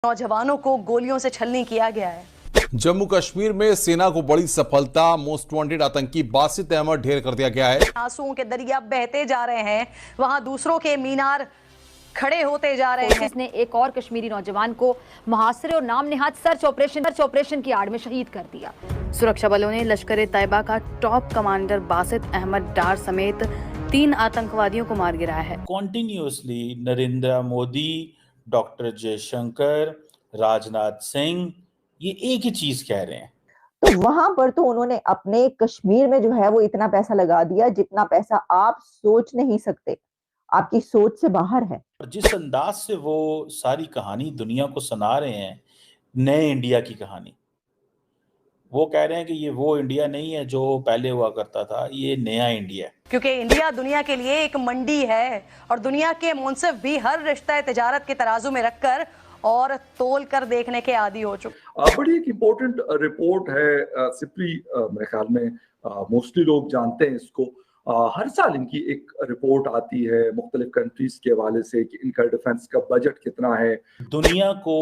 नौजवानों को गोलियों से छलनी किया गया है। जम्मू कश्मीर में सेना को बड़ी सफलता, मोस्ट वांटेड आतंकी बासित अहमद ढेर कर दिया गया है। आंसुओं के दरिया बहते जा रहे हैं, वहां दूसरों के मीनार खड़े होते जा रहे हैं। इसने एक और कश्मीरी नौजवान को मुहासरे और नाम निहाद सर्च ऑपरेशन की आड़ में शहीद कर दिया। सुरक्षा बलों ने लश्कर तैयबा का टॉप कमांडर बासित अहमद डार समेत 3 आतंकवादियों को मार गिराया है। कॉन्टिन्यूसली नरेंद्र मोदी, डॉक्टर जयशंकर, राजनाथ सिंह ये एक ही चीज कह रहे हैं। तो वहां पर तो उन्होंने अपने कश्मीर में जो है वो इतना पैसा लगा दिया जितना पैसा आप सोच नहीं सकते, आपकी सोच से बाहर है। जिस अंदाज से वो सारी कहानी दुनिया को सुना रहे हैं, नए इंडिया की कहानी, वो कह रहे हैं कि ये वो इंडिया नहीं है जो पहले हुआ करता था, ये नया इंडिया है। क्योंकि इंडिया दुनिया के लिए एक मंडी है और दुनिया के मुंसिफ भी हर रिश्ता तिजारत के तराजू में रखकर और तोल कर देखने के आदी हो चुके। बड़ी एक इम्पोर्टेंट रिपोर्ट है सिप्री, मेरे ख्याल में मोस्टली लोग जानते हैं इसको। हर साल इनकी एक रिपोर्ट आती है मुख्तलिफ कंट्रीज के हवाले से कि इनका डिफेंस का बजट कितना है। दुनिया को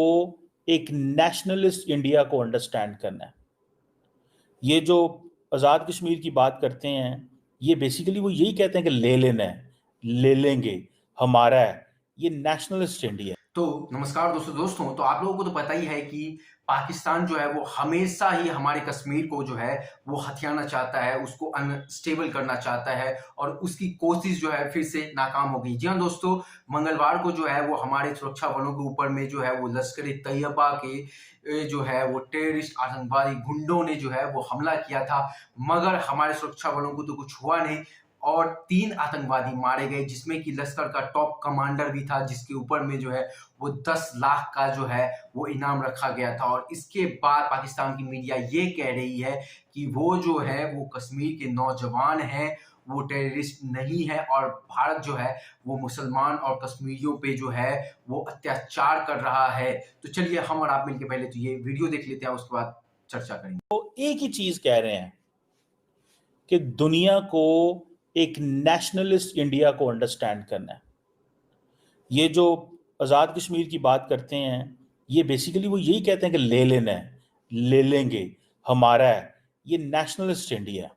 एक नेशनलिस्ट इंडिया को अंडरस्टैंड करना है। ये जो आज़ाद कश्मीर की बात करते हैं, ये बेसिकली वो यही कहते हैं कि ले लेना है, ले लेंगे, हमारा है, ये नेशनलिस्ट इंडिया है। तो नमस्कार दोस्तों, तो आप लोगों को तो पता ही है कि पाकिस्तान जो है वो हमेशा ही हमारे कश्मीर को जो है वो हथियाना चाहता है, उसको अनस्टेबल करना चाहता है और उसकी कोशिश जो है फिर से नाकाम हो गई। जी हाँ दोस्तों, मंगलवार को जो है वो हमारे सुरक्षा बलों के ऊपर में जो है वो लश्कर तैयबा के जो है वो टेररिस्ट आतंकवादी गुंडों ने जो है वो हमला किया था, मगर हमारे सुरक्षा बलों को तो कुछ हुआ नहीं और 3 आतंकवादी मारे गए, जिसमें कि लश्कर का टॉप कमांडर भी था, जिसके ऊपर में जो है वो 10 लाख का जो है वो इनाम रखा गया था। और इसके बाद पाकिस्तान की मीडिया ये कह रही है कि वो जो है वो कश्मीर के नौजवान हैं, वो टेररिस्ट नहीं है और भारत जो है वो मुसलमान और कश्मीरियों पे जो है वो अत्याचार कर रहा है। तो चलिए हम और आप मिलकर पहले तो ये वीडियो देख लेते हैं, उसके बाद चर्चा करेंगे। तो एक ही चीज कह रहे हैं कि दुनिया को एक नेशनलिस्ट इंडिया को अंडरस्टैंड करना है। ये जो आज़ाद कश्मीर की बात करते हैं, ये बेसिकली वो यही कहते हैं कि ले लेना है, ले लेंगे, हमारा है, ये नेशनलिस्ट इंडिया है।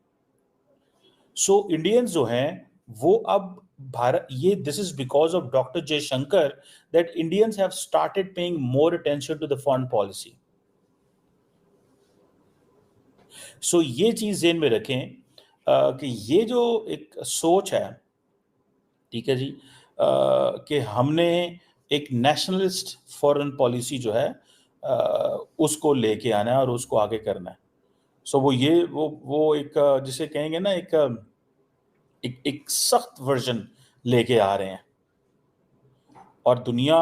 सो इंडियंस जो हैं वो अब भारत, ये this is because of doctor Jaishankar that Indians have started paying more attention to the foreign policy. So ये चीज ज़हन में रखें कि ये जो एक सोच है, ठीक है जी, कि हमने एक नेशनलिस्ट फॉरेन पॉलिसी जो है उसको लेके आना है और उसको आगे करना है। सो वो एक जिसे कहेंगे ना एक सख्त वर्जन लेके आ रहे हैं और दुनिया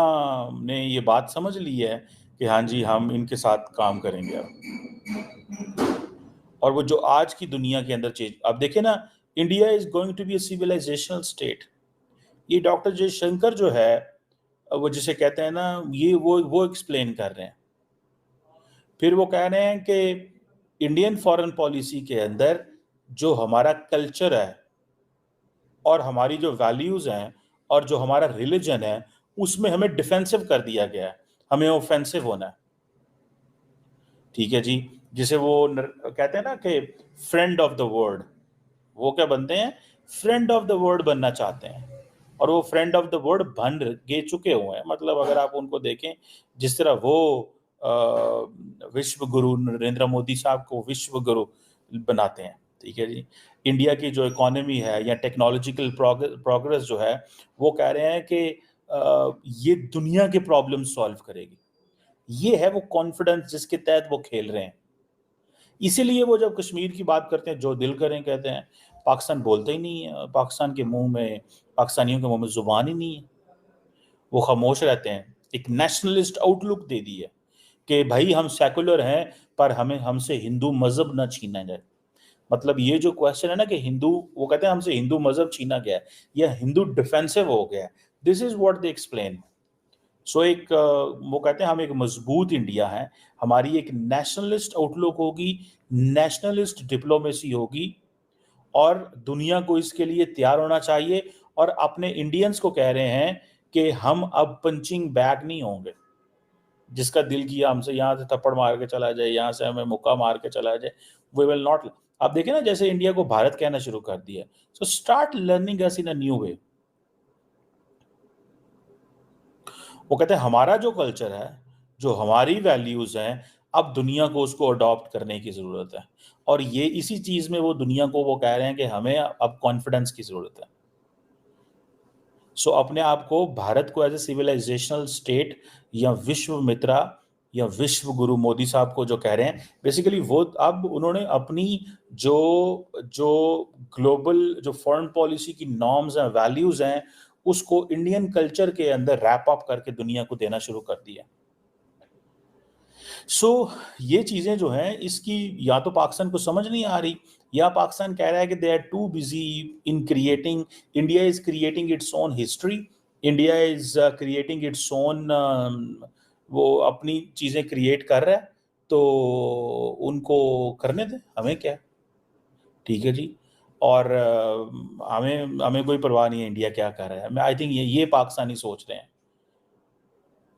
ने ये बात समझ ली है कि हाँ जी हम इनके साथ काम करेंगे अब। और वो जो आज की दुनिया के अंदर चीज, अब देखिए ना, India is going to be a civilisational state. ये डॉक्टर जयशंकर जो है वो जिसे कहते हैं ना, ये वो एक्सप्लेन कर रहे हैं। फिर वो कह रहे हैं कि इंडियन फॉरेन पॉलिसी के अंदर जो हमारा कल्चर है और हमारी जो वैल्यूज हैं और जो हमारा रिलीजन है, उसमें हमें डिफेंसिव कर दिया गया है, हमें ऑफेंसिव होना है। ठीक है जी, जिसे वो कहते हैं ना कि फ्रेंड ऑफ द वर्ल्ड, वो क्या बनते हैं, फ्रेंड ऑफ द वर्ल्ड बनना चाहते हैं और वो फ्रेंड ऑफ द वर्ल्ड बन गे चुके हुए हैं। मतलब अगर आप उनको देखें, जिस तरह वो विश्व गुरु नरेंद्र मोदी साहब को विश्व गुरु बनाते हैं, ठीक है जी, इंडिया की जो इकोनॉमी है या टेक्नोलॉजिकल प्रोग्रेस जो है, वो कह रहे हैं कि ये दुनिया के प्रॉब्लम सॉल्व करेगी। ये है वो कॉन्फिडेंस जिसके तहत वो खेल रहे हैं। इसीलिए वो जब कश्मीर की बात करते हैं, जो दिल करें कहते हैं। पाकिस्तान बोलते ही नहीं है, पाकिस्तान के मुंह में, पाकिस्तानियों के मुंह में जुबान ही नहीं है, वो खामोश रहते हैं। एक नेशनलिस्ट आउटलुक दे दी है कि भाई हम सेकुलर हैं पर हमें हमसे हिंदू मजहब ना छीना जाए। मतलब ये जो क्वेश्चन है ना कि हिंदू, वो कहते हैं हमसे हिंदू मजहब छीना गया है या हिंदू डिफेंसिव हो गया है, this is what they explain. So एक वो कहते हैं हम एक मजबूत इंडिया है, हमारी एक नेशनलिस्ट आउटलुक होगी, नेशनलिस्ट डिप्लोमेसी होगी और दुनिया को इसके लिए तैयार होना चाहिए। और अपने इंडियंस को कह रहे हैं कि हम अब पंचिंग बैग नहीं होंगे, जिसका दिल किया हमसे यहाँ से थप्पड़ मार के चला जाए, यहाँ से हमें मुक्का मार के चला जाए, वी विल नॉट। आप देखिए ना, जैसे इंडिया को भारत कहना शुरू कर दिया, so start learning us in a new way. वो कहते हैं हमारा जो कल्चर है, जो हमारी वैल्यूज हैं, अब दुनिया को उसको अडॉप्ट करने की जरूरत है। और ये इसी चीज में वो दुनिया को वो कह रहे हैं कि हमें अब कॉन्फिडेंस की जरूरत है। सो अपने आप को, भारत को एज ए सिविलाइजेशनल स्टेट या विश्व मित्रा या विश्व गुरु मोदी साहब को जो कह रहे हैं, बेसिकली वो अब उन्होंने अपनी जो जो ग्लोबल जो फॉरेन पॉलिसी की नॉर्म्स हैं, वैल्यूज हैं, उसको इंडियन कल्चर के अंदर रैप अप करके दुनिया को देना शुरू कर दिया। सो ये चीजें जो हैं, इसकी या तो पाकिस्तान को समझ नहीं आ रही, या पाकिस्तान कह रहा है कि they are too busy in creating, India is creating its own history, India is creating its own, वो अपनी चीजें क्रिएट कर रहा है, तो उनको करने दें, हमें क्या, ठीक है जी। और हमें हमें कोई परवाह नहीं है इंडिया क्या कर रहा है। मैं आई थिंक ये पाकिस्तानी सोच रहे हैं,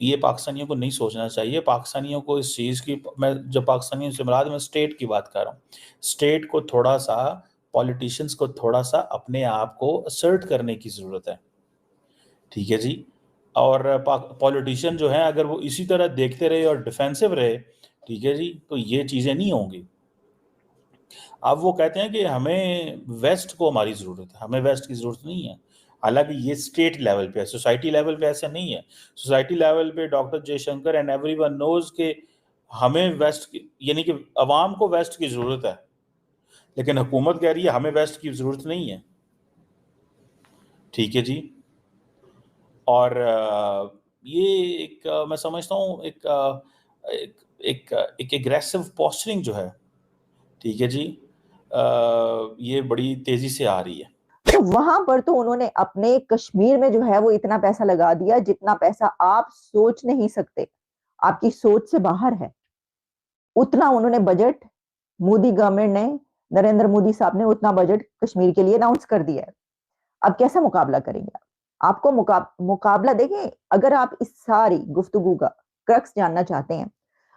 ये पाकिस्तानियों को नहीं सोचना चाहिए। पाकिस्तानियों को इस चीज़ की, मैं जब पाकिस्तानियों से मुराद मैं स्टेट की बात कर रहा हूँ, स्टेट को थोड़ा सा, पॉलिटिशियंस को थोड़ा सा अपने आप को असर्ट करने की ज़रूरत है, ठीक है जी। और पॉलिटिशियन जो है, अगर वो इसी तरह देखते रहे और डिफेंसिव रहे, ठीक है जी, तो ये चीज़ें नहीं होंगी। अब वो कहते हैं कि हमें वेस्ट को हमारी ज़रूरत है, हमें वेस्ट की ज़रूरत नहीं है। हालांकि ये स्टेट लेवल पे है, सोसाइटी लेवल पे ऐसा नहीं है। सोसाइटी लेवल पे doctor Jaishankar and everyone knows के हमें वेस्ट की, यानी कि अवाम को वेस्ट की ज़रूरत है, लेकिन हुकूमत कह रही है हमें वेस्ट की ज़रूरत नहीं है, ठीक है जी। और ये एक मैं समझता हूँ एक एग्रेसिव पोस्चरिंग जो है, ठीक है जी, ये बड़ी तेजी से आ रही है। तो वहां पर तो उन्होंने अपने कश्मीर में जो है वो इतना पैसा लगा दिया जितना पैसा आप सोच नहीं सकते, आपकी सोच से बाहर है। उतना उन्होंने बजट, मोदी गवर्नमेंट ने, नरेंद्र मोदी साहब ने उतना बजट कश्मीर के लिए अनाउंस कर दिया है। अब कैसा मुकाबला करेंगे आप? आपको मुकाबला देखें, अगर आप इस सारी गुफ्तगू का क्रक्स जानना चाहते हैं,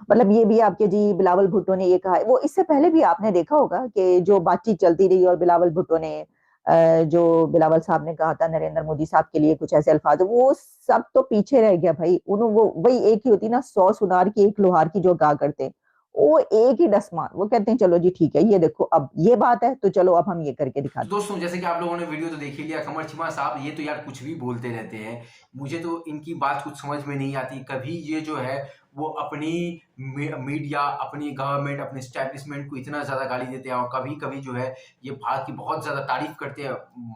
मतलब ये भी आपके जी बिलावल भुट्टो ने ये कहा है, वो इससे पहले भी आपने देखा होगा कि जो बातचीत चलती रही और बिलावल भुट्टो ने जो बिलावल साहब ने कहा था नरेंद्र मोदी साहब के लिए कुछ ऐसे अल्फाज, वो सब तो पीछे रह गया भाई। उन्होंने वो वही एक ही होती ना, 100 सुनार की एक लोहार की, जो कहा करते, वो एक ही डसमान, वो कहते हैं चलो जी ठीक है, ये देखो अब ये बात है तो चलो अब हम ये करके दिखाते हैं। दोस्तों, जैसे कि आप लोगों ने वीडियो तो देख ही लिया, कमर चीमा साहब ये तो यार कुछ भी बोलते रहते हैं, मुझे तो इनकी बात कुछ समझ में नहीं आती। कभी ये जो है वो अपनी मीडिया, अपनी गवर्नमेंट, अपने स्टैब्लिशमेंट को इतना ज़्यादा गाली देते हैं, और कभी कभी जो है ये भारत की बहुत ज़्यादा तारीफ करते हैं,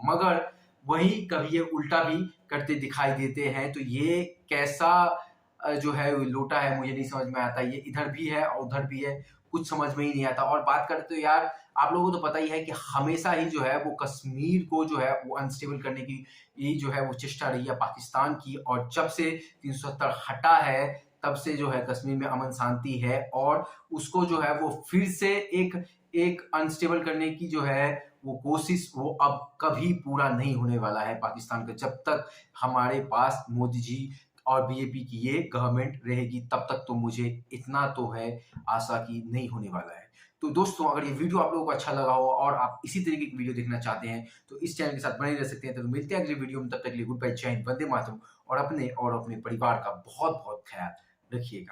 मगर वही कभी ये उल्टा भी करते दिखाई देते हैं। तो ये कैसा जो है लोटा है, मुझे नहीं समझ में आता। ये इधर भी है और उधर भी है, कुछ समझ में ही नहीं आता। और बात करते तो यार आप लोगों को तो पता ही है कि हमेशा ही जो है वो कश्मीर को जो है वो अनस्टेबल करने की ये जो है वो चेष्टा रही है पाकिस्तान की। और जब से 370 हटा है तब से जो है कश्मीर में अमन शांति है, और उसको जो है वो फिर से एक अनस्टेबल करने की जो है वो कोशिश, वो अब कभी पूरा नहीं होने वाला है पाकिस्तान का। जब तक हमारे पास मोदी जी और बीजेपी की ये गवर्नमेंट रहेगी तब तक तो मुझे इतना तो है आशा की नहीं होने वाला है। तो दोस्तों, अगर ये वीडियो आप लोगों को अच्छा लगा हो और आप इसी तरीके की वीडियो देखना चाहते हैं तो इस चैनल के साथ बने रह सकते हैं। तो मिलते हैं अगली वीडियो में, तब तक के लिए गुड बाय, जय हिंद, वंदे मातरम, और अपने परिवार का बहुत बहुत ख्याल रखिएगा।